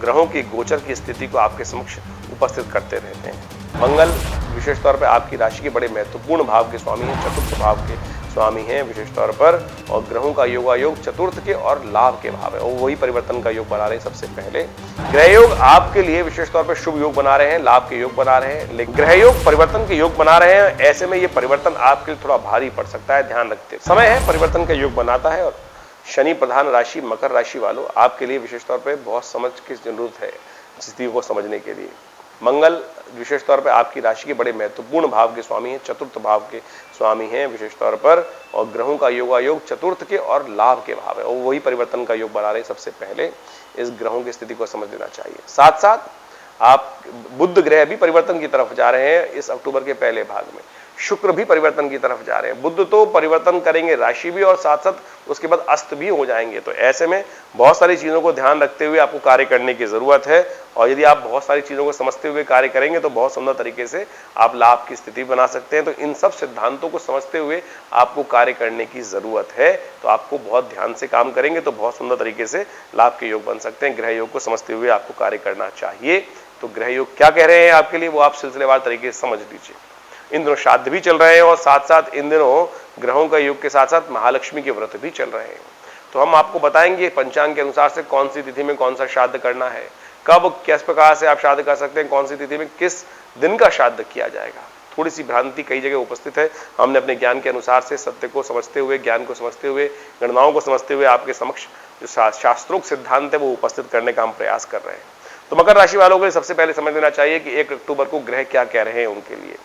ग्रहों की गोचर की स्थिति को आपके समक्ष उपस्थित करते रहते हैं। मंगल विशेष तौर पर आपकी राशि के बड़े महत्वपूर्ण भाव के स्वामी हैं, चतुर्थ भाव के स्वामी हैं विशेष तौर पर, और ग्रहों का योगायोग चतुर्थ के और लाभ के भाव है, और वही परिवर्तन का योग बना रहे हैं। सबसे पहले ग्रह योग आपके लिए विशेष तौर पर शुभ योग बना रहे हैं, लाभ के योग बना रहे हैं, लेकिन ग्रह योग परिवर्तन के योग बना रहे हैं। ऐसे में ये परिवर्तन आपके लिए थोड़ा भारी पड़ सकता है, ध्यान रखते समय है परिवर्तन का योग बनाता है। और शनि प्रधान राशि मकर राशि वालों, आपके लिए विशेष तौर पर बहुत समझ की जरूरत है स्थिति को समझने के लिए। मंगल विशेष तौर पर आपकी राशि के बड़े महत्वपूर्ण भाव के स्वामी हैं, चतुर्थ भाव के स्वामी हैं विशेष तौर पर, और ग्रहों का योगायोग चतुर्थ के और लाभ के भाव है, और वही परिवर्तन का योग बना रहे हैं। सबसे पहले इस ग्रहों की स्थिति को समझ लेना चाहिए। साथ साथ आप बुध ग्रह भी परिवर्तन की तरफ जा रहे हैं इस अक्टूबर के पहले भाग में, शुक्र भी परिवर्तन की तरफ जा रहे हैं। बुध तो परिवर्तन करेंगे राशि भी, और साथ साथ उसके बाद अस्त भी हो जाएंगे। तो ऐसे में बहुत सारी चीजों को ध्यान रखते हुए आपको कार्य करने की जरूरत है, और यदि आप बहुत सारी चीजों को समझते हुए कार्य करेंगे तो बहुत सुंदर तरीके से आप लाभ की स्थिति बना सकते हैं। तो इन सब सिद्धांतों को समझते हुए आपको कार्य करने की जरूरत है। तो आपको बहुत ध्यान से काम करेंगे तो बहुत सुंदर तरीके से लाभ के योग बन सकते हैं। ग्रह योग को समझते हुए आपको कार्य करना चाहिए। तो ग्रह योग क्या कह रहे हैं आपके लिए, वो आप सिलसिलेवार तरीके से समझ लीजिए। इन दिनों श्राद्ध भी चल रहे हैं, और साथ साथ इन दिनों ग्रहों का योग के साथ साथ महालक्ष्मी के व्रत भी चल रहे हैं। तो हम आपको बताएंगे पंचांग के अनुसार से कौन सी तिथि में कौन सा श्राद्ध करना है, कब किस प्रकार से आप श्राद्ध कर सकते हैं, कौन सी तिथि में किस दिन का श्राद्ध किया जाएगा। थोड़ी सी भ्रांति कई जगह उपस्थित है। हमने अपने ज्ञान के अनुसार से सत्य को समझते हुए, ज्ञान को समझते हुए, गणनाओं को समझते हुए आपके समक्ष जो शास्त्रोक्त सिद्धांत है वो उपस्थित करने का हम प्रयास कर रहे हैं। तो मकर राशि वालों को सबसे पहले समझ लेना चाहिए कि 1 अक्टूबर को ग्रह क्या कह रहे हैं उनके लिए।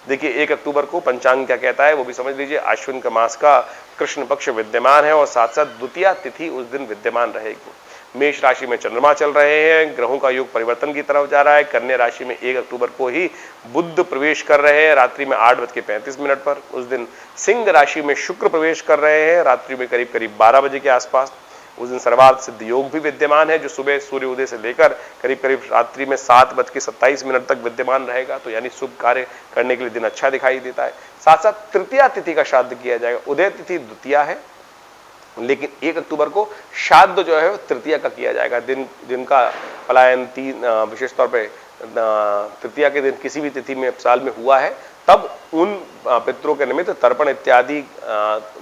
देखिए 1 अक्टूबर को पंचांग क्या कहता है वो भी समझ लीजिए। अश्विन का मास का कृष्ण पक्ष विद्यमान है, और साथ साथ द्वितीया तिथि उस दिन विद्यमान रहेगी। मेष राशि में चंद्रमा चल रहे हैं, ग्रहों का योग परिवर्तन की तरफ जा रहा है। कन्या राशि में 1 अक्टूबर को ही बुध प्रवेश कर रहे हैं रात्रि में 8:35 पर। उस दिन सिंह राशि में शुक्र प्रवेश कर रहे हैं रात्रि में करीब 12 बजे के आसपास। उस दिन सर्वार्थ सिद्ध योग भी विद्यमान है, जो सुबह सूर्योदय से लेकर करीब रात्रि में 7:27 तक विद्यमान रहेगा। तो यानी शुभ कार्य करने के लिए दिन अच्छा दिखाई देता है। साथ साथ तृतीया तिथि का श्राद्ध किया जाएगा। उदय तिथि द्वितीया है, लेकिन 1 अक्टूबर को श्राद्ध जो है तृतीया का किया जाएगा। दिन का पलायन विशेष तौर पर तृतीया के दिन किसी भी तिथि में साल में हुआ है, तब उन पितरों के निमित्त तर्पण इत्यादि,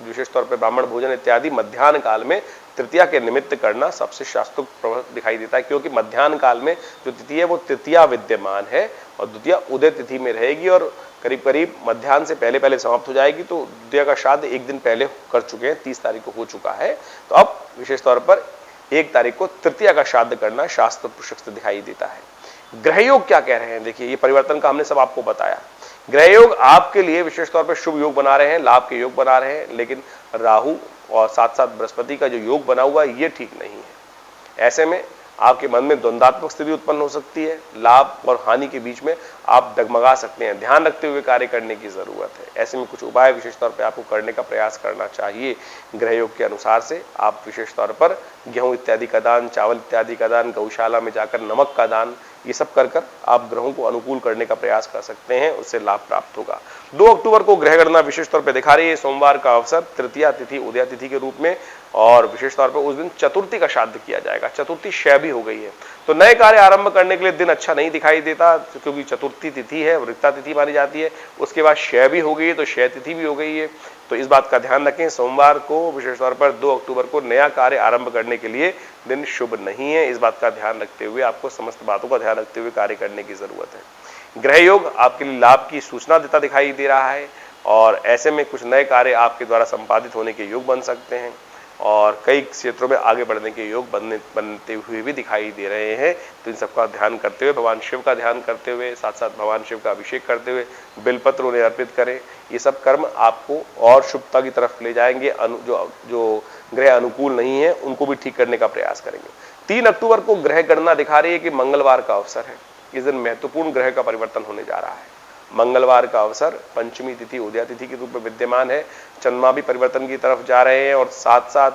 विशेष तौर पर ब्राह्मण भोजन इत्यादि मध्याह्न काल में तृतीया के निमित्त करना सबसे शास्त्रोक्त दिखाई देता है, क्योंकि मध्याह्न काल में जो तिथि है वो तृतीया विद्यमान है, और द्वितीया उदय तिथि में रहेगी, और करीब मध्याह्न से पहले समाप्त हो जाएगी। तो द्वितीया का श्राद्ध एक दिन पहले कर चुके हैं, 30 तारीख को हो चुका है। तो अब विशेष तौर पर 1 तारीख को तृतीया का श्राद्ध करना शास्त्र प्रशस्त दिखाई देता है। ग्रह योग क्या कह रहे हैं, देखिए ये परिवर्तन का हमने सब आपको बताया। ग्रह योग आपके लिए विशेष तौर पर शुभ योग बना रहे हैं, लाभ के योग बना रहे हैं, लेकिन राहु और साथ साथ बृहस्पति का जो योग बना हुआ है ये ठीक नहीं है। ऐसे में आपके मन में द्वंद्वात्मक स्थिति उत्पन्न हो सकती है, लाभ और हानि के बीच में आप डगमगा सकते हैं। ध्यान रखते हुए कार्य करने की जरूरत है। ऐसे में कुछ उपाय विशेष तौर पर आपको करने का प्रयास करना चाहिए। ग्रह योग के अनुसार से आप विशेष तौर पर गेहूं इत्यादि का दान, चावल इत्यादि का दान, गौशाला में जाकर नमक का दान, ये सब कर आप ग्रहों को अनुकूल करने का प्रयास कर सकते हैं, उससे लाभ प्राप्त होगा। 2 अक्टूबर को ग्रह गणना विशेष तौर पर दिखा रही है सोमवार का अवसर तृतीया तिथि उदया तिथि के रूप में, और विशेष तौर पर उस दिन चतुर्थी का श्राद्ध किया जाएगा। चतुर्थी क्षय भी हो गई है, तो नए कार्य आरंभ करने के लिए दिन अच्छा नहीं दिखाई देता, क्योंकि चतुर्थी तिथि है, वृत्ता तिथि मानी जाती है। उसके बाद क्षय भी हो गई है, तो क्षय तिथि भी हो गई है। तो इस बात का ध्यान रखें, सोमवार को विशेष तौर पर 2 अक्टूबर को नया कार्य आरंभ करने के लिए दिन शुभ नहीं है। इस बात का ध्यान रखते हुए आपको समस्त बातों का ध्यान रखते हुए कार्य करने की जरूरत है। ग्रह योग आपके लिए लाभ की सूचना देता दिखाई दे रहा है, और ऐसे में कुछ नए कार्य आपके द्वारा संपादित होने के योग बन सकते हैं, और कई क्षेत्रों में आगे बढ़ने के योग बनते हुए भी दिखाई दे रहे हैं। तो इन सबका ध्यान करते हुए, भगवान शिव का ध्यान करते हुए, साथ साथ भगवान शिव का अभिषेक करते हुए बेलपत्र उन्हें अर्पित करें। ये सब कर्म आपको और शुभता की तरफ ले जाएंगे। जो ग्रह अनुकूल नहीं है उनको भी ठीक करने का प्रयास करेंगे। 3 अक्टूबर को ग्रह गणना दिखा रही है कि मंगलवार का अवसर है। इस दिन महत्वपूर्ण ग्रह का परिवर्तन होने जा रहा है। मंगलवार का अवसर पंचमी तिथि उदया तिथि के रूप में विद्यमान है। चंद्रमा भी परिवर्तन की तरफ जा रहे हैं, और साथ साथ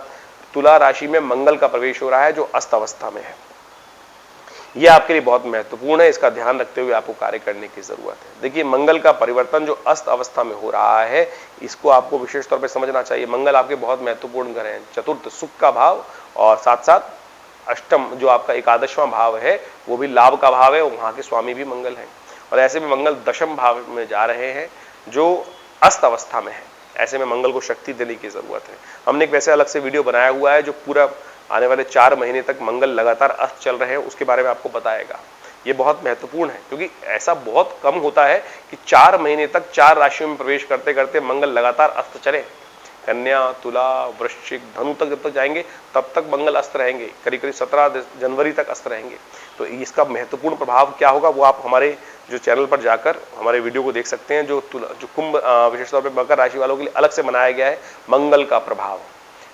तुला राशि में मंगल का प्रवेश हो रहा है, जो अस्त अवस्था में है। यह आपके लिए बहुत महत्वपूर्ण है, इसका ध्यान रखते हुए आपको कार्य करने की जरूरत है। देखिए मंगल का परिवर्तन जो अस्त अवस्था में हो रहा है, इसको आपको विशेष तौर पर समझना चाहिए। मंगल आपके बहुत महत्वपूर्ण ग्रह हैं, चतुर्थ सुख का भाव, और साथ साथ अष्टम जो आपका एकादशवां भाव है वो भी लाभ का भाव है, वहां के स्वामी भी मंगल हैं। और ऐसे में मंगल दशम भाव में जा रहे हैं जो अस्त अवस्था में है। ऐसे में मंगल को शक्ति देने की जरूरत है। हमने एक वैसे अलग से वीडियो बनाया हुआ है जो पूरा आने वाले 4 महीने तक मंगल लगातार अस्त चल रहे हैं, उसके बारे में आपको बताएगा। ये बहुत महत्वपूर्ण है क्योंकि ऐसा बहुत कम होता है कि 4 महीने तक 4 राशियों में प्रवेश करते करते मंगल लगातार अस्त चले। कन्या, तुला, वृश्चिक, धनु तक जब तक जाएंगे तब तक मंगल अस्त रहेंगे, करीब करीब 17 जनवरी तक अस्त रहेंगे। तो इसका महत्वपूर्ण प्रभाव क्या होगा वो आप हमारे जो चैनल पर जाकर हमारे वीडियो को देख सकते हैं। जो कुंभ विशेष तौर पर मकर राशि वालों के लिए अलग से बनाया गया है मंगल का प्रभाव,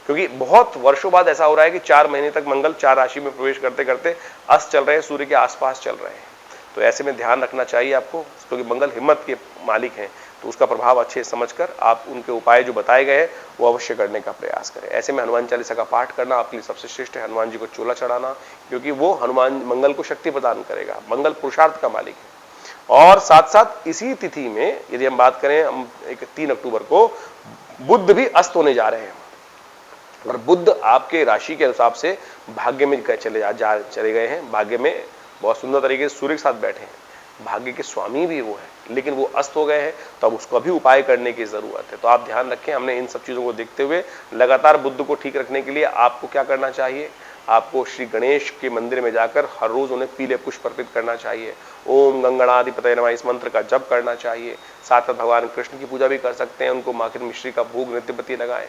क्योंकि बहुत वर्षों बाद ऐसा हो रहा है कि 4 महीने तक मंगल 4 राशि में प्रवेश करते करते अस्त चल रहे हैं, सूर्य के आसपास चल रहे हैं। तो ऐसे में ध्यान रखना चाहिए आपको, क्योंकि मंगल हिम्मत के मालिक हैं, तो उसका प्रभाव अच्छे समझकर आप उनके उपाय जो बताए गए हैं वो अवश्य करने का प्रयास करें। ऐसे में हनुमान चालीसा का पाठ करना आपके लिए सबसे श्रेष्ठ है। हनुमान जी को चोला चढ़ाना, क्योंकि वो हनुमान मंगल को शक्ति प्रदान करेगा। मंगल पुरुषार्थ का मालिक है। और साथ साथ इसी तिथि में यदि हम बात करें, हम 3 अक्टूबर को बुध भी अस्त होने जा रहे हैं। और बुध आपके राशि के हिसाब से भाग्य में चले गए हैं। भाग्य में बहुत सुंदर तरीके से सूर्य के साथ बैठे हैं। भाग्य के स्वामी भी वो है, लेकिन वो अस्त हो गए हैं, तो अब उसको भी उपाय करने की जरूरत है। तो आप ध्यान रखें, हमने इन सब चीजों को देखते हुए लगातार बुध को ठीक रखने के लिए आपको क्या करना चाहिए, आपको श्री गणेश के मंदिर में जाकर हर रोज उन्हें पीले पुष्प अर्पित करना चाहिए। ओम गंगणाधिपतये नमः इस मंत्र का जप करना चाहिए। साथ साथ भगवान कृष्ण की पूजा भी कर सकते हैं। उनको माखन मिश्री का भोग नित्यपति लगाएं,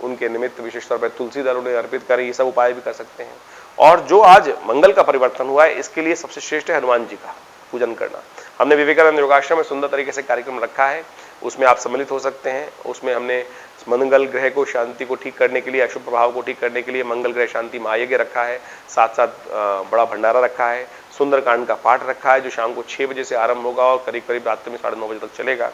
उनके निमित्त विशेष तौर पर तुलसी दल उन्हें अर्पित करें। ये सब उपाय भी कर सकते हैं। और जो आज मंगल का परिवर्तन हुआ है, इसके लिए सबसे श्रेष्ठ है हनुमान जी का पूजन करना। हमने विवेकानंद योगाश्रम में सुंदर तरीके से कार्यक्रम रखा है, उसमें आप सम्मिलित हो सकते हैं। उसमें हमने मंगल ग्रह को शांति को ठीक करने के लिए, अशुभ प्रभाव को ठीक करने के लिए मंगल ग्रह शांति महायज्ञ रखा है। साथ साथ बड़ा भंडारा रखा है, सुंदरकांड का पाठ रखा है जो शाम को 6 बजे से आरंभ होगा और करीब करीब रात में 9:30 बजे तक चलेगा।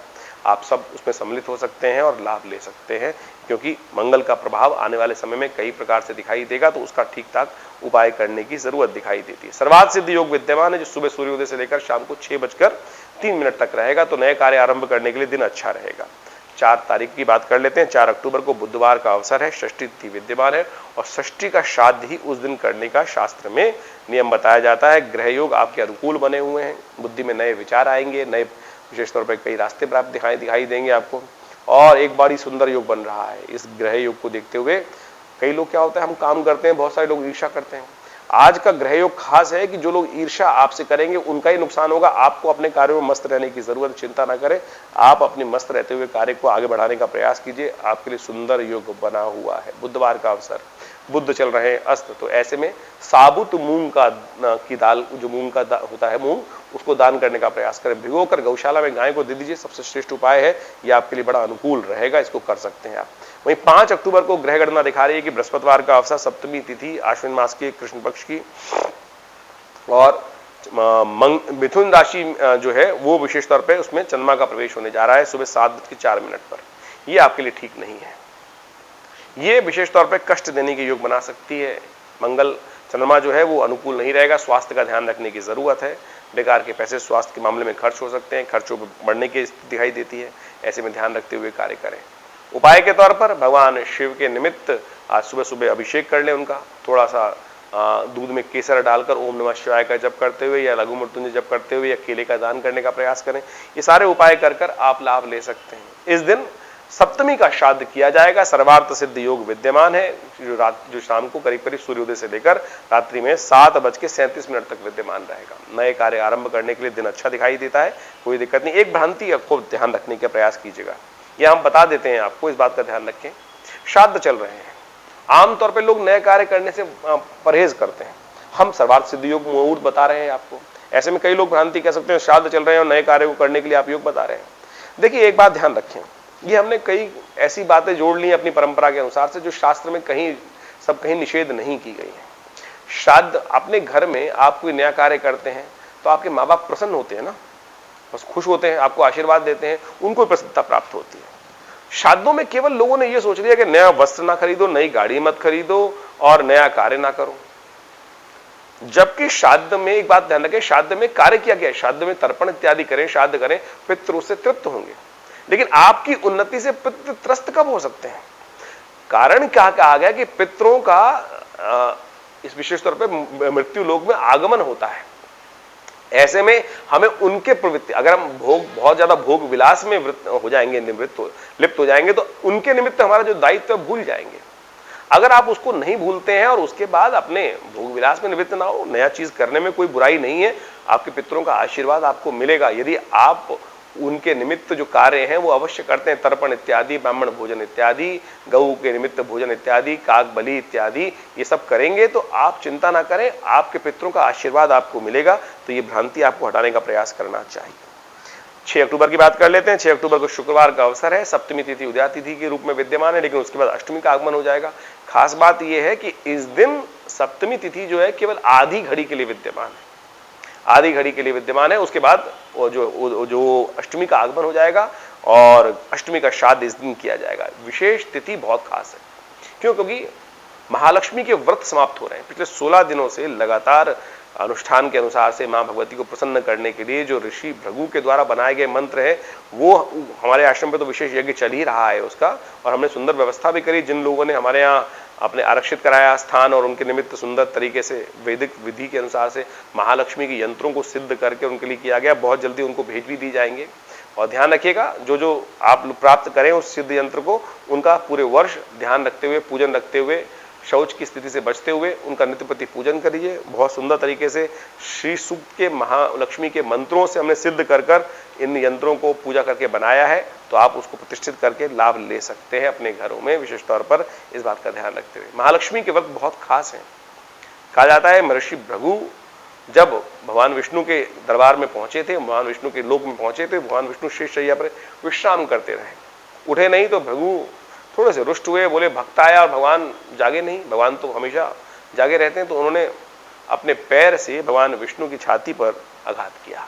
आप सब उसमें सम्मिलित हो सकते हैं और लाभ ले सकते हैं, क्योंकि मंगल का प्रभाव आने वाले समय में कई प्रकार से दिखाई देगा, तो उसका ठीक ठाक उपाय करने की जरूरत दिखाई देती है। सर्वार्थ सिद्ध योग विद्यमान है, जो सुबह सूर्योदय से लेकर शाम को 6:03 तक रहेगा। तो नए कार्य आरंभ करने के लिए दिन अच्छा रहेगा। 4 तारीख की बात कर लेते हैं। 4 अक्टूबर को बुधवार का अवसर है, षष्ठी तिथि विद्यमान है और षष्ठी का श्राद्ध ही उस दिन करने का शास्त्र में नियम बताया जाता है। ग्रह योग आपके अनुकूल बने हुए हैं, बुद्धि में नए विचार आएंगे, नए विशेष तौर पर कई रास्ते प्राप्त दिखाई देंगे आपको। और एक बड़ी सुंदर योग बन रहा है। इस ग्रह योग को देखते हुए कई लोग क्या होता है, हम काम करते हैं, बहुत सारे लोग ईर्ष्या करते हैं। आज का ग्रह योग खास है कि जो लोग ईर्ष्या आपसे करेंगे उनका ही नुकसान होगा। आपको अपने कार्यों में मस्त रहने की जरूरत, चिंता ना करें। आप अपने मस्त रहते हुए कार्य को आगे बढ़ाने का प्रयास कीजिए। आपके लिए सुंदर योग बना हुआ है। बुधवार का अवसर, बुध चल रहे हैं अस्त, तो ऐसे में साबुत मूंग की दाल, जो मूंग का होता है मूंग, उसको दान करने का प्रयास करें। भिगोकर गौशाला में गाय को दे दीजिए, सबसे श्रेष्ठ उपाय है। ये आपके लिए बड़ा अनुकूल रहेगा, इसको कर सकते हैं आप। वहीं 5 अक्टूबर को ग्रह गणना दिखा रही है कि बृहस्पतिवार का अवसर, सप्तमी तिथि आश्विन मास की कृष्ण पक्ष की, और मिथुन राशि जो है वो विशेष तौर पे उसमें चंद्रमा का प्रवेश होने जा रहा है सुबह 7:04 पर। ये आपके लिए ठीक नहीं है। ये विशेष तौर पे कष्ट देने के योग बना सकती है। मंगल चंद्रमा जो है वो अनुकूल नहीं रहेगा। स्वास्थ्य का ध्यान रखने की जरूरत है। बेकार के पैसे स्वास्थ्य के मामले में खर्च हो सकते हैं, खर्चों में बढ़ने की दिखाई देती है। ऐसे में ध्यान रखते हुए कार्य करें। उपाय के तौर पर भगवान शिव के निमित्त आज सुबह सुबह अभिषेक कर लें उनका, थोड़ा सा दूध में केसर डालकर ओम नमः शिवाय का जप करते हुए या लघु मृत्युंजय जप करते हुए या केले का दान करने का प्रयास करें। ये सारे उपाय कर आप लाभ ले सकते हैं। इस दिन सप्तमी का श्राद्ध किया जाएगा। सर्वार्थ सिद्ध योग विद्यमान है, जो शाम को करीब करीब सूर्योदय से लेकर रात्रि में 7:37 तक विद्यमान रहेगा। नए कार्य आरंभ करने के लिए दिन अच्छा दिखाई देता है, कोई दिक्कत नहीं। एक भ्रांति आपको ध्यान रखने का प्रयास कीजिएगा, यह हम बता देते हैं आपको, इस बात का ध्यान रखें। श्राद्ध चल रहे हैं, आमतौर पर लोग नए कार्य करने से परहेज करते हैं। हम सर्वार्थ सिद्ध योग मुहूर्त बता रहे हैं आपको। ऐसे में कई लोग भ्रांति कह सकते हैं श्राद्ध चल रहे हैं और नए कार्य को करने के लिए आप योग बता रहे हैं। देखिए, एक बात ध्यान रखें, ये हमने कई ऐसी बातें जोड़ ली अपनी परंपरा के अनुसार से जो शास्त्र में कहीं निषेध नहीं की गई है। श्राद्ध, अपने घर में आप कोई नया कार्य करते हैं तो आपके माँ बाप प्रसन्न होते हैं ना, बस खुश होते हैं, आपको आशीर्वाद देते हैं, उनको प्रसन्नता प्राप्त होती है। श्राद्धों में केवल लोगों ने यह सोच लिया कि नया वस्त्र ना खरीदो, नई गाड़ी मत खरीदो और नया कार्य ना करो। जबकि श्राद्ध में एक बात ध्यान रखें, श्राद्ध में कार्य किया गया है, श्राद्ध में तर्पण इत्यादि करें, श्राद्ध करें, पितृ उससे तृप्त होंगे। लेकिन आपकी उन्नति से पितृ त्रस्त कब हो सकते हैं? कारण क्या कहा गया कि पितरों का इस विशेष तौर पे मृत्यु लोक में आगमन होता है। ऐसे में हमें उनके प्रवृत्ति, अगर हम बहुत ज्यादा भोग विलास में हो जाएंगे, लिप्त हो जाएंगे, तो उनके निमित्त हमारा जो दायित्व भूल जाएंगे। अगर आप उसको नहीं भूलते हैं और उसके बाद अपने भोग विलास में निवृत्त ना हो, नया चीज करने में कोई बुराई नहीं है, आपके पितरों का आशीर्वाद आपको मिलेगा यदि आप उनके निमित्त जो कार्य हैं वो अवश्य करते हैं। तर्पण इत्यादि, ब्राह्मण भोजन इत्यादि, गऊ के निमित्त भोजन इत्यादि, काक बलि इत्यादि, ये सब करेंगे तो आप चिंता ना करें, आपके पितरों का आशीर्वाद आपको मिलेगा। तो ये भ्रांति आपको हटाने का प्रयास करना चाहिए। 6 अक्टूबर की बात कर लेते हैं। 6 अक्टूबर को शुक्रवार का अवसर है। सप्तमी तिथि उदया तिथि के रूप में विद्यमान है, लेकिन उसके बाद अष्टमी का आगमन हो जाएगा। खास बात यह है कि इस दिन सप्तमी तिथि जो है केवल आधी घड़ी के लिए विद्यमान है, आधी घड़ी के लिए विद्यमान है। उसके बाद जो अष्टमी का आगमन हो जाएगा और अष्टमी का श्राद्ध इस दिन किया जाएगा। विशेष तिथि बहुत खास है, क्यों? क्योंकि महालक्ष्मी के व्रत समाप्त हो रहे हैं। पिछले 16 दिनों से लगातार अनुष्ठान के अनुसार से मां भगवती को प्रसन्न करने के लिए जो ऋषि भृगु के द्वारा बनाए गए मंत्र है, वो हमारे आश्रम पे तो विशेष यज्ञ चल ही रहा है उसका, और हमने सुंदर व्यवस्था भी करी। जिन लोगों ने हमारे यहाँ अपने आरक्षित कराया स्थान और उनके निमित्त सुंदर तरीके से वैदिक विधि के अनुसार से महालक्ष्मी के यंत्रों को सिद्ध करके उनके लिए किया गया। बहुत जल्दी उनको भेज भी दी जाएंगे। और ध्यान रखिएगा, जो आप प्राप्त करें उस सिद्ध यंत्र को, उनका पूरे वर्ष ध्यान रखते हुए, पूजन रखते हुए, शौच की स्थिति से बचते हुए उनका नित्य प्रति पूजन करिए। बहुत सुंदर तरीके से श्री सूक्त के महालक्ष्मी के मंत्रों से हमने सिद्ध कर इन यंत्रों को पूजा करके बनाया है, तो आप उसको प्रतिष्ठित करके लाभ ले सकते हैं अपने घरों में, विशेष तौर पर इस बात का ध्यान रखते हुए। महालक्ष्मी के व्रत बहुत खास हैं। कहा जाता है महर्षि भृगु जब भगवान विष्णु के दरबार में पहुंचे थे, भगवान विष्णु के लोक में पहुंचे थे, भगवान विष्णु शेषशैया पर विश्राम करते रहे, उठे नहीं, तो भृगु थोड़े से रुष्ट हुए, बोले भक्त आया और भगवान जागे नहीं, भगवान तो हमेशा जागे रहते हैं। तो उन्होंने अपने पैर से भगवान विष्णु की छाती पर आघात किया।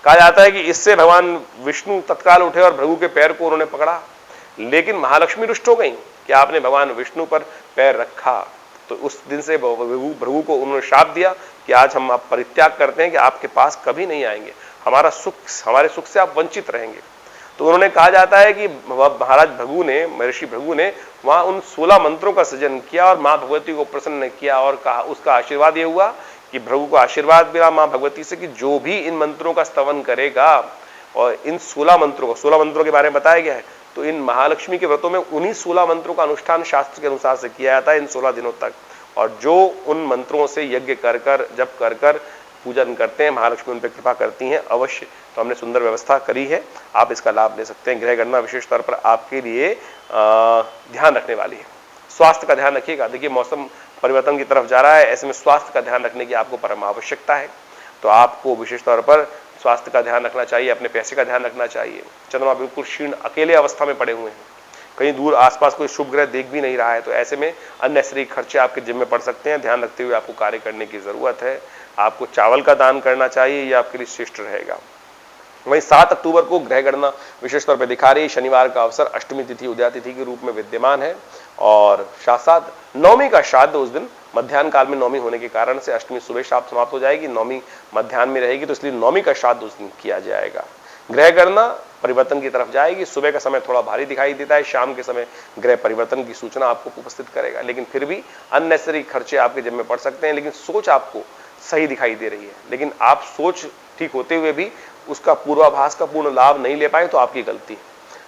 कहा जाता है कि इससे भगवान विष्णु तत्काल उठे और भृगु के पैर को उन्होंने पकड़ा, लेकिन महालक्ष्मी रुष्ट हो गई कि आपने भगवान विष्णु पर पैर रखा। तो उस दिन से भृगु को उन्होंने श्राप दिया कि आज हम आप परित्याग करते हैं, कि आपके पास कभी नहीं आएंगे, हमारे सुख से आप वंचित रहेंगे। तो उन्होंने, कहा जाता है कि महाराज भृगु ने, महर्षि भृगु ने वहां उन 16 मंत्रों का सृजन किया और मां भगवती को प्रसन्न किया, और कहा, उसका आशीर्वाद यह हुआ कि भृगु को आशीर्वाद मिला मां भगवती से कि जो भी इन मंत्रों का स्तवन करेगा, और इन 16 मंत्रों के बारे में बताया गया है, तो इन महालक्ष्मी के व्रतों में उन्हीं 16 मंत्रों का अनुष्ठान शास्त्र के अनुसार से किया जाता है इन 16 दिनों तक। और जो उन मंत्रों से यज्ञ कर जप कर पूजन करते हैं, महालक्ष्मी उन पर कृपा करती हैं अवश्य। तो हमने सुंदर व्यवस्था करी है, आप इसका लाभ ले सकते हैं। गृह गणना विशेष तौर पर आपके लिए ध्यान रखने वाली है। स्वास्थ्य का ध्यान रखिएगा। देखिए, मौसम परिवर्तन की तरफ जा रहा है, ऐसे में स्वास्थ्य का ध्यान रखने की आपको परम आवश्यकता है। तो आपको विशेष तौर पर स्वास्थ्य का ध्यान रखना चाहिए, अपने पैसे का ध्यान रखना चाहिए। चंद्रमा बिल्कुल क्षीण अकेले अवस्था में पड़े हुए हैं, कहीं दूर आसपास कोई शुभ ग्रह देख भी नहीं रहा है, तो ऐसे में अननेसेसरी खर्चे आपके जिम्मे पड़ सकते हैं। ध्यान रखते हुए आपको कार्य करने की जरूरत है। आपको चावल का दान करना चाहिए, यह आपके लिए श्रेष्ठ रहेगा। वहीं 7 अक्टूबर को ग्रह गणना विशेष तौर पर दिखा रही, शनिवार का अवसर अष्टमी तिथि उदया तिथि के रूप में विद्यमान है, और साथ नवमी का श्राद्ध उस दिन मध्याह्न काल में नवमी होने के कारण से अष्टमी सुबह श्राद्ध समाप्त हो जाएगी, नवमी मध्याह्न में रहेगी, तो इसलिए नवमी का श्राद्ध उस दिन किया जाएगा। ग्रह गणना परिवर्तन की तरफ जाएगी। सुबह का समय थोड़ा भारी दिखाई देता है, शाम के समय ग्रह परिवर्तन की सूचना आपको उपस्थित करेगा, लेकिन फिर भी अननेसेसरी खर्चे आपके जिम्मे पड़ सकते हैं। लेकिन सोच आपको सही दिखाई दे रही है, लेकिन आप सोच ठीक होते हुए भी उसका पूर्वाभास का पूर्ण लाभ नहीं ले पाए तो आपकी गलती है।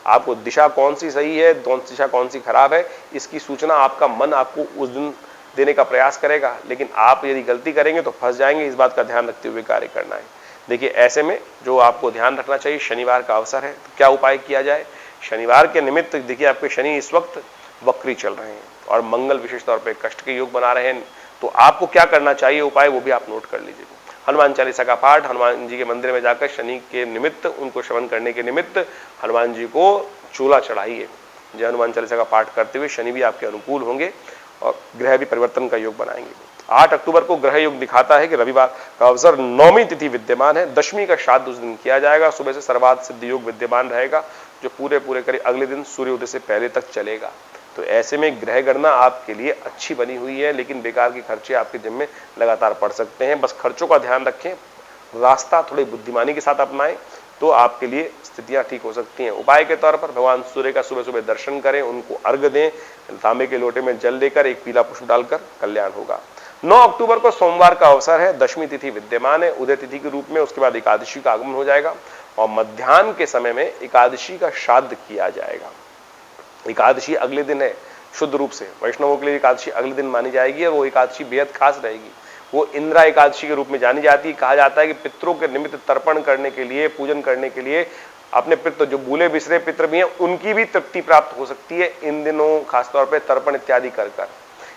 आपको दिशा कौन सी सही है, दिशा कौन सी खराब है, इसकी सूचना आपका मन आपको उस दिन देने का प्रयास करेगा, लेकिन आप यदि गलती करेंगे तो फंस जाएंगे। इस बात का ध्यान रखते हुए कार्य करना है। देखिए, ऐसे में जो आपको ध्यान रखना चाहिए, शनिवार का अवसर है, तो क्या उपाय किया जाए शनिवार के निमित्त? देखिए, आपके शनि इस वक्त वक्री चल रहे हैं और मंगल विशेष तौर पर कष्ट के योग बना रहे हैं, तो आपको क्या करना चाहिए उपाय, वो भी आप नोट कर लीजिए। हनुमान चालीसा का पाठ, हनुमान जी के मंदिर में जाकर शनि के निमित्त, उनको श्रवण करने के निमित्त हनुमान जी को चूला चढ़ाइए। जय हनुमान चालीसा का पाठ करते हुए शनि भी आपके अनुकूल होंगे और ग्रह भी परिवर्तन का योग बनाएंगे। 8 अक्टूबर को ग्रह योग दिखाता है कि रविवार का अवसर, नौमी तिथि विद्यमान है, दशमी का श्राद्ध उस दिन किया जाएगा। सुबह से सर्वार्थ सिद्धि योग विद्यमान रहेगा, जो पूरे करीब अगले दिन सूर्योदय से पहले तक चलेगा। तो ऐसे में ग्रह गणना आपके लिए अच्छी बनी हुई है, लेकिन बेकार के खर्चे आपके जिम्मे लगातार पड़ सकते हैं। बस खर्चों का ध्यान रखें, रास्ता थोड़ी बुद्धिमानी के साथ अपनाएं, तो आपके लिए स्थितियां ठीक हो सकती हैं। उपाय के तौर पर भगवान सूर्य का सुबह सुबह दर्शन करें, उनको अर्घ दें, तांबे के लोटे में जल लेकर एक पीला पुष्प डालकर कल्याण होगा। 9 अक्टूबर को सोमवार का अवसर है, दशमी तिथि विद्यमान है उदय तिथि के रूप में। उसके बाद एकादशी का आगमन हो जाएगा और मध्याह्न के समय में एकादशी का श्राद्ध किया जाएगा। एकादशी अगले दिन है, शुद्ध रूप से वैष्णवों के लिए एकादशी अगले दिन मानी जाएगी और वो एकादशी बेहद खास रहेगी। वो इंदिरा एकादशी के रूप में जानी जाती है। कहा जाता है कि पितरों के निमित्त तर्पण करने के लिए, पूजन करने के लिए, अपने पितृ जो भूले बिसरे पितृ भी हैं उनकी भी तृप्ति प्राप्त हो सकती है इन दिनों, खासतौर पर तर्पण इत्यादि कर।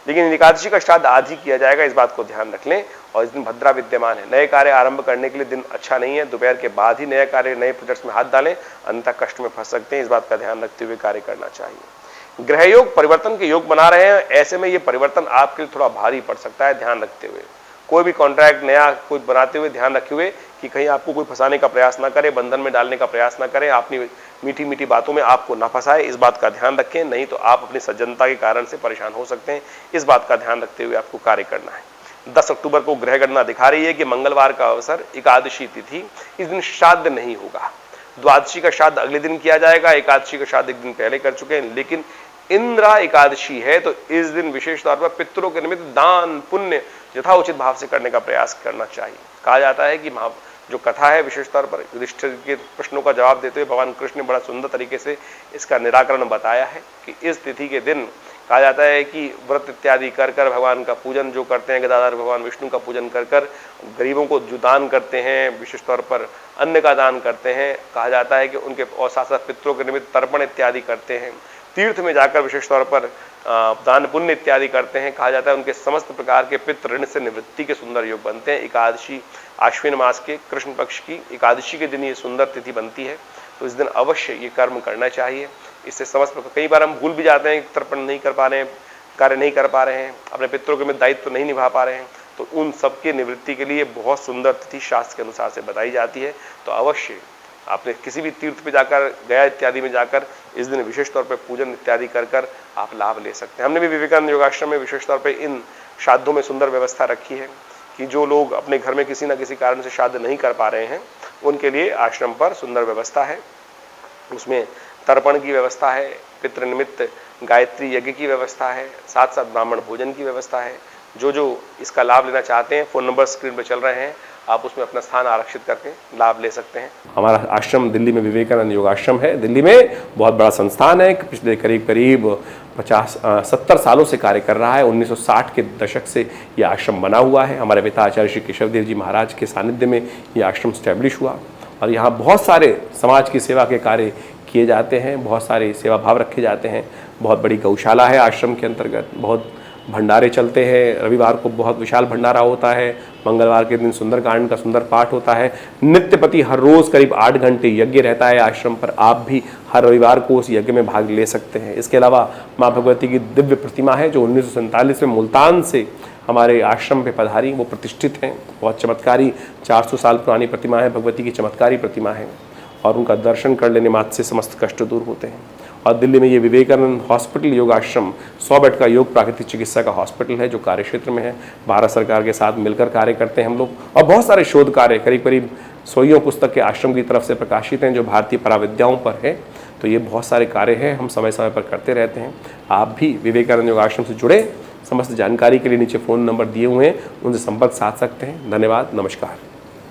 लेकिन एकादशी का श्राद्ध आज ही किया जाएगा, इस बात को ध्यान रख लें। और इस दिन भद्रा विद्यमान है। नए कार्य आरंभ करने के लिए दिन अच्छा नहीं है। दोपहर के बाद ही नए कार्य, नए प्रोजेक्ट्स में हाथ डालें, अन्यथा कष्ट में फंस सकते हैं। इस बात का ध्यान रखते हुए कार्य करना चाहिए। ग्रह योग परिवर्तन के योग बना रहे हैं, ऐसे में ये परिवर्तन आपके लिए थोड़ा भारी पड़ सकता है। ध्यान रखते हुए कोई भी कॉन्ट्रैक्ट नया कोई बनाते हुए ध्यान रखे हुए कि कहीं आपको कोई फंसाने का प्रयास ना करे, बंधन में डालने का प्रयास ना करें, अपनी मीठी मीठी बातों में आपको ना फंसाए, इस बात का ध्यान रखें। नहीं तो आप अपनी सज्जनता के कारण से परेशान हो सकते हैं। इस बात का ध्यान रखते हुए आपको कार्य करना है। 10 अक्टूबर को ग्रह गणना दिखा रही है कि मंगलवार का अवसर, एकादशी तिथि, इस दिन श्राद्ध नहीं होगा। द्वादशी का श्राद्ध अगले दिन किया जाएगा, एकादशी का श्राद्ध एक दिन पहले कर चुके हैं। लेकिन इंद्रा एकादशी है तो इस दिन विशेष तौर पर पितरों के निमित्त दान पुण्य यथाउचित भाव से करने का प्रयास करना चाहिए। कहा जाता है कि जो कथा है, विशेष तौर पर युधिष्ठिर के प्रश्नों का जवाब देते हुए भगवान कृष्ण ने बड़ा सुंदर तरीके से इसका निराकरण बताया है कि इस तिथि के दिन कहा जाता है कि व्रत इत्यादि कर कर भगवान का पूजन जो करते हैं, गदाधर भगवान विष्णु का पूजन कर कर गरीबों को जो दान करते हैं, विशेष तौर पर अन्न का दान करते हैं। कहा जाता है कि उनके और साथ साथ पितरों के निमित्त तर्पण इत्यादि करते हैं, तीर्थ में जाकर विशेष तौर पर दान पुण्य इत्यादि करते हैं। कहा जाता है उनके समस्त प्रकार के पितृ ऋण से निवृत्ति के सुंदर योग बनते हैं। एकादशी आश्विन मास के कृष्ण पक्ष की एकादशी के दिन ये सुंदर तिथि बनती है, तो इस दिन अवश्य ये कर्म करना चाहिए। इससे समस्त कई बार हम भूल भी जाते हैं, तर्पण नहीं कर पा रहे हैं, कार्य नहीं कर पा रहे हैं, अपने पितरों के में दायित्व नहीं निभा पा रहे हैं, तो उन सबके निवृत्ति के लिए बहुत सुंदर तिथि शास्त्र के अनुसार से बताई जाती है। तो अवश्य आपने किसी भी तीर्थ पे जाकर, गया इत्यादि में जाकर इस दिन विशेष तौर पे पूजन इत्यादि कर कर आप लाभ ले सकते हैं। हमने भी विवेकानंद योगाश्रम में विशेष तौर पे इन श्राद्धों में सुंदर व्यवस्था रखी है कि जो लोग अपने घर में किसी न किसी कारण से श्राद्ध नहीं कर पा रहे हैं उनके लिए आश्रम पर सुंदर व्यवस्था है। उसमें तर्पण की व्यवस्था है, पितृ निमित्त गायत्री यज्ञ की व्यवस्था है, साथ साथ ब्राह्मण भोजन की व्यवस्था है। जो इसका लाभ लेना चाहते हैं, फोन नंबर स्क्रीन पर चल रहे हैं, आप उसमें अपना स्थान आरक्षित करके लाभ ले सकते हैं। हमारा आश्रम दिल्ली में विवेकानंद योगाश्रम है। दिल्ली में बहुत बड़ा संस्थान है, पिछले करीब 70 सालों से कार्य कर रहा है। 1960 के दशक से ये आश्रम बना हुआ है। हमारे पिता आचार्य श्री केशवदेव जी महाराज के सानिध्य में ये आश्रम स्टैब्लिश हुआ और यहाँ बहुत सारे समाज की सेवा के कार्य किए जाते हैं, बहुत सारे सेवा भाव रखे जाते हैं। बहुत बड़ी गौशाला है आश्रम के अंतर्गत, बहुत भंडारे चलते हैं। रविवार को बहुत विशाल भंडारा होता है, मंगलवार के दिन सुंदरकांड का सुंदर पाठ होता है। नित्यपति हर रोज करीब 8 घंटे यज्ञ रहता है आश्रम पर। आप भी हर रविवार को उस यज्ञ में भाग ले सकते हैं। इसके अलावा माँ भगवती की दिव्य प्रतिमा है जो 1947 में मुल्तान से हमारे आश्रम पे पधारी, वो प्रतिष्ठित हैं। बहुत चमत्कारी 400 साल पुरानी प्रतिमा है, भगवती की चमत्कारी प्रतिमा है और उनका दर्शन कर लेने मात्र से समस्त कष्ट दूर होते हैं। और दिल्ली में ये विवेकानंद हॉस्पिटल योगाश्रम 100 बेड का योग प्राकृतिक चिकित्सा का हॉस्पिटल है जो कार्य क्षेत्र में है। भारत सरकार के साथ मिलकर कार्य करते हैं हम लोग और बहुत सारे शोध कार्य करीब 100 पुस्तक के आश्रम की तरफ से प्रकाशित हैं जो भारतीय पराविद्याओं पर है। तो ये बहुत सारे कार्य हैं, हम समय समय पर करते रहते हैं। आप भी विवेकानंद योगाश्रम से जुड़े, समस्त जानकारी के लिए नीचे फ़ोन नंबर दिए हुए हैं, उनसे संपर्क साध सकते हैं। धन्यवाद, नमस्कार।